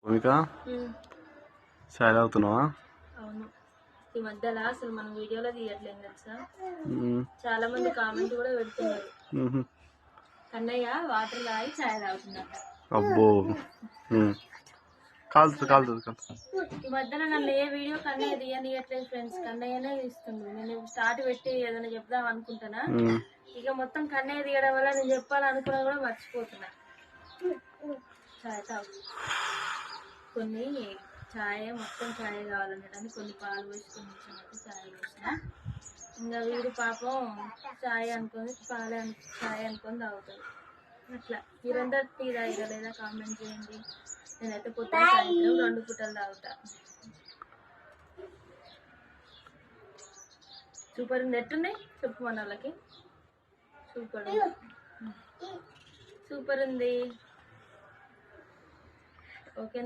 భూమిక చాయ్ తాగుతున్నావా? అవును. ఈ మధ్యలో అసలు మనం వీడియోలో తీయట్లేదు తెలుసా. చాలా మంది కామెంట్ కూడా పెడుతున్నారు, కన్నయ్య వాటర్ తాగి చాయ్ తాగుతున్నట్ట. అబ్బో కాలుతుంది. ఈ మధ్యలో నన్ను ఏ వీడియో కన్నయ్య తీయట్లేదు ఫ్రెండ్స్, కన్నయ్యనే తీస్తుండు. నేను స్టార్ట్ పెట్టి ఏదైనా చెప్దాం అనుకుంటున్నా, ఇక మొత్తం కన్నయ్య తీయడం వల్ల నేను చెప్పాలనుకున్నా కూడా మర్చిపోతున్నా. చాయ్ తాగు. కొన్ని చాయ్ మొత్తం చాయ్ కావాలన్నట్టు కొన్ని పాలు పోసుకొని చాయ్ పోసిన. ఇంకా వీడు పాపం చాయ్ అనుకొని చాయ్ అనుకొని తాగుతాడు. అట్లా మీరందరూ టీ తాగిరా లేదా కామెంట్ చేయండి. నేనైతే పొద్దున సాయంత్రం 2 పూటలు తాగుతా. సూపర్ ఉంది. ఎట్టున్నాయి చెప్పు మన వాళ్ళకి. సూపర్ ఉంది. ఓకే.